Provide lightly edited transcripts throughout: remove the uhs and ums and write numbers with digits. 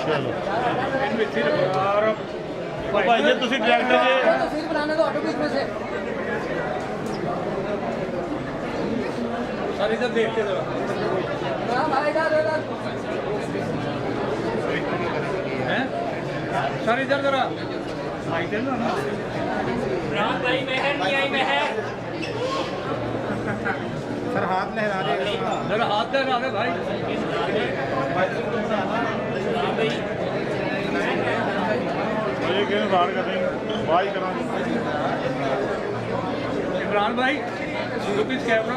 चलो भाई जी तुसी डायरेक्टर जे तस्वीर बनाने दो ऑटो बीच में से सर इधर देखते जरा। हां भाई इधर हैं सर इधर जरा इधर ना राम भाई मेहर नहीं आई मेहर सर हाथ लहरा दे जरा हाथ लहरा दे भाई ये गेम बाहर कर देंगे भाई करा इमरान भाई लुक इस कैमरा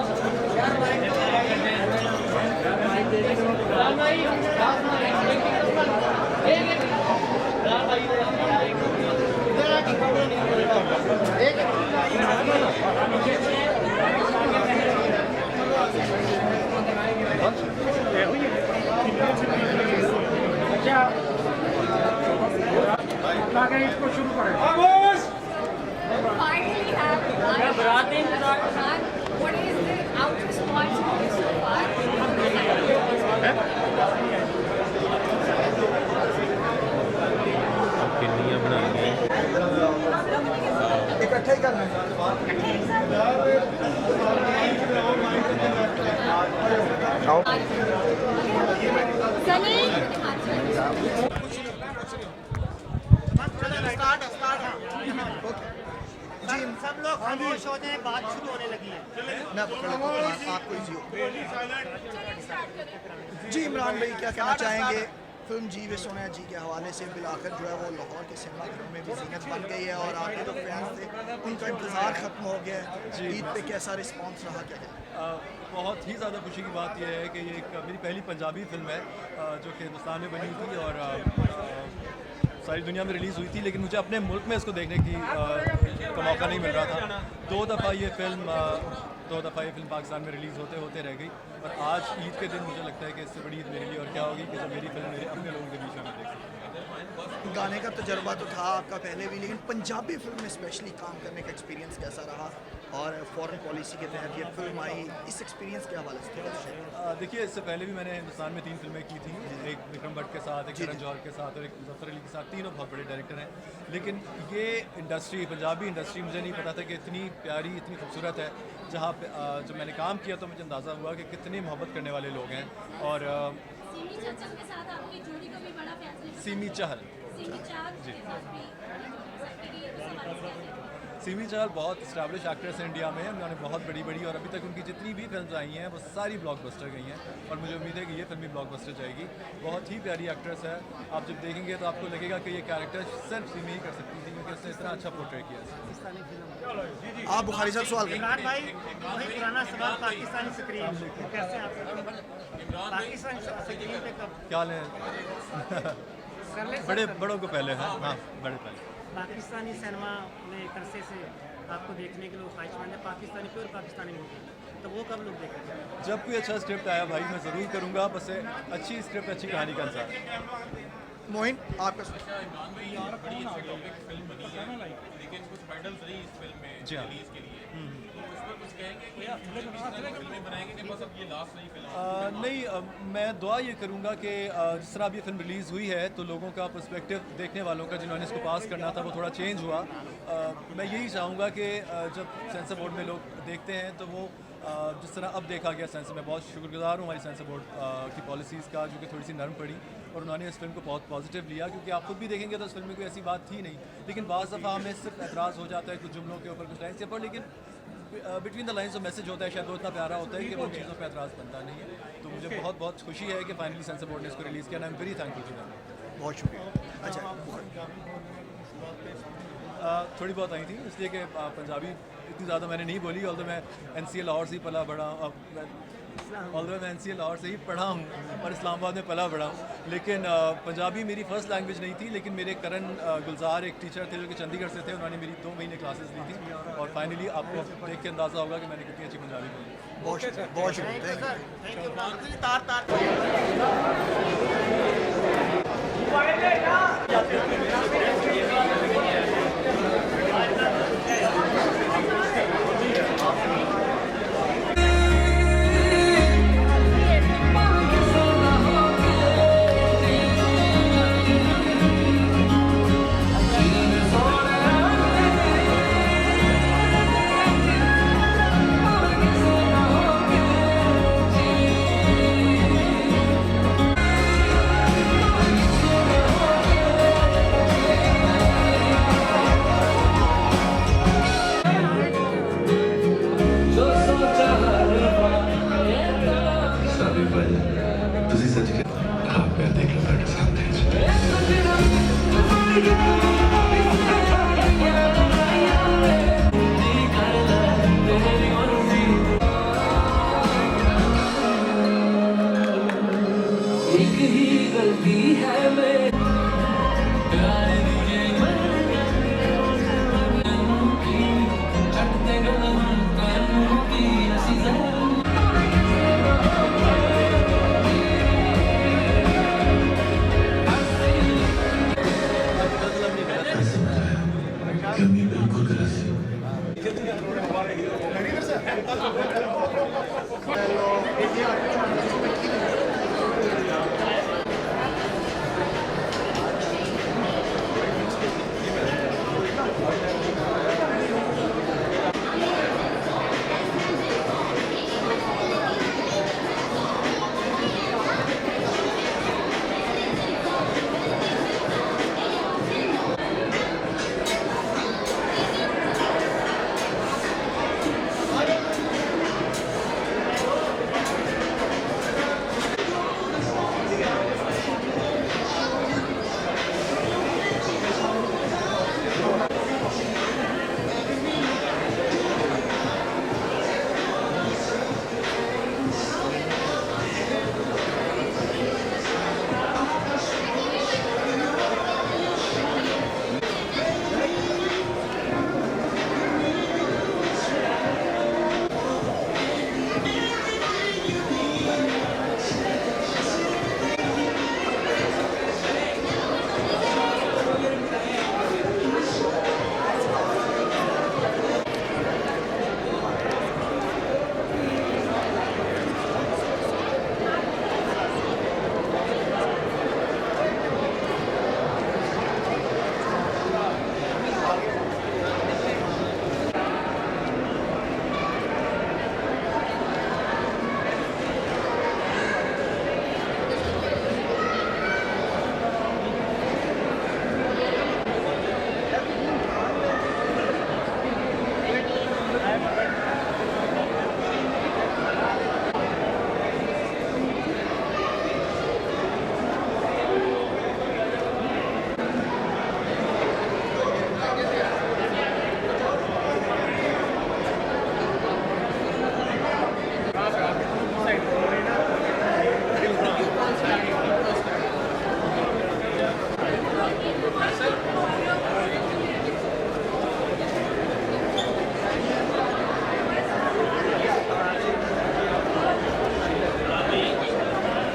इसको शुरू करें Finally have what is the out response so far? किन्नियां बनाएंगे इकट्ठे ही करना सनी जी सब लोग खामोश हो जाए बात शुरू होने लगी है मैं आपको जी इमरान भाई क्या कहना चाहेंगे फिल्म जी वे सोनिया जी के हवाले से बिलाखिर जो है वो लाहौर के सिनेमा घरों में भी जीनत बन गई है और आपके जो फैंस थे उनका इंतज़ार ख़त्म हो गया है ईद पे कैसा रिस्पांस रहा क्या है बहुत ही ज़्यादा खुशी की बात यह है कि ये एक मेरी पहली पंजाबी फिल्म है जो कि हिंदुस्तान में बनी थी और सारी दुनिया में रिलीज़ हुई थी लेकिन मुझे अपने मुल्क में इसको देखने की का मौका नहीं मिल रहा था। दो दफ़ा ये फिल्म पाकिस्तान में रिलीज़ होते होते रह गई और आज ईद के दिन मुझे लगता है कि इससे बड़ी ईद मेरे लिए और क्या होगी कि जब मेरी फिल्म मेरे अपने लोगों के बीच में देख सकते गाने का तजर्बा तो था आपका पहले भी लेकिन पंजाबी फिल्म में स्पेशली काम करने का एक्सपीरियंस कैसा रहा और फॉरेन पॉलिसी के तहत ये फिल्म आई इस एक्सपीरियंस के हवाले से देखिए इससे पहले भी मैंने हिंदुस्तान में 3 फिल्में की थी एक विक्रम भट्ट के साथ एक करण जौहर के साथ और एक मुजफ्फर अली के साथ तीनों बहुत बड़े डायरेक्टर हैं लेकिन ये इंडस्ट्री पंजाबी इंडस्ट्री मुझे नहीं पता था कि इतनी प्यारी इतनी खूबसूरत है जहाँ पे जब मैंने काम किया तो मुझे अंदाज़ा हुआ कि कितनी मोहब्बत करने वाले लोग हैं और सीमी चहल सीमी चहल बहुत इस्टेब्लिश एक्ट्रेस हैं इंडिया में उन्होंने बहुत बड़ी बड़ी और अभी तक उनकी जितनी भी फिल्म्स आई हैं वो सारी ब्लॉकबस्टर गई हैं और मुझे उम्मीद है कि ये फिल्म भी ब्लॉकबस्टर जाएगी। बहुत ही प्यारी एक्ट्रेस है आप जब देखेंगे तो आपको लगेगा कि ये कैरेक्टर सिर्फ सीमी ही कर सकती थी क्योंकि उसने इतना अच्छा पोर्ट्रे किया है। आप बुखारी साहब सवाल इमरान भाई वही पुराना सवाल पाकिस्तानी स्क्रीन कैसे आप पाकिस्तानी स्क्रीन पे कब क्या हाल है बड़ों को पहले है हाँ बड़े पहले पाकिस्तानी सिनेमा में एक अरसे से आपको देखने के लिए ख्वाहिशमंद है पाकिस्तानी प्योर पाकिस्तानी मूवी तो वो कब लोग देखेंगे जब कोई अच्छा स्क्रिप्ट आया भाई मैं ज़रूर करूँगा बस अच्छी स्क्रिप्ट अच्छी कहानी का इंसान मोइन आपका लेकिन कुछ हर्डल्स रही इस फिल्म में जी हाँ रिलीज के लिए तो उस पर कुछ कहेंगे कि फिल्में बनाएंगे कि बस अब ये लास्ट नहीं फिल्म नहीं मैं दुआ ये करूँगा कि जिस तरह अब ये फिल्म रिलीज़ हुई है तो लोगों का पर्सपेक्टिव देखने वालों का जिन्होंने इसको पास करना था वो थोड़ा चेंज हुआ मैं यही चाहूँगा कि जब सेंसर बोर्ड में लोग देखते हैं तो वो जिस तरह अब देखा गया सेंसर में बहुत शुक्रगुजार हूँ हमारी सेंसर बोर्ड की पॉलिसीज़ का जो कि थोड़ी सी नरम पड़ी और उन्होंने इस फिल्म को बहुत पॉजिटिव लिया क्योंकि आप खुद भी देखेंगे तो इस फिल्म में कोई ऐसी बात थी नहीं लेकिन बाज़ दफ़ा हमें सिर्फ एतराज़ हो जाता है कुछ जुमलों के ऊपर कुछ लाइन्स के ऊपर लेकिन बिटवीन द लाइन्स जो मैसेज होता है शायद वो इतना प्यारा होता है कि वो चीज़ों पर एतराज़ बनता नहीं है तो मुझे बहुत बहुत खुशी है कि फाइनली सेंसर बोर्ड ने इसको रिलीज़ किया I am very thankful to them बहुत शुक्रिया अच्छा थोड़ी बहुत आई थी इसलिए कि पंजाबी इतनी ज़्यादा मैंने नहीं बोली और मैं NCA लाहौर से ही पला बड़ा ऑल्दो मैं NCA लाहौर से ही पढ़ा हूँ और इस्लामाबाद में पला बड़ा हूँ लेकिन पंजाबी मेरी फ़र्स्ट लैंग्वेज नहीं थी लेकिन मेरे करण गुलजार एक टीचर थे जो कि चंडीगढ़ से थे उन्होंने मेरी 2 महीने क्लासेस ली थी और फाइनली आपको देख के अंदाज़ा होगा कि मैंने कितनी अच्छी पंजाबी बोली बहुत शुक्रिया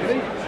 Ready?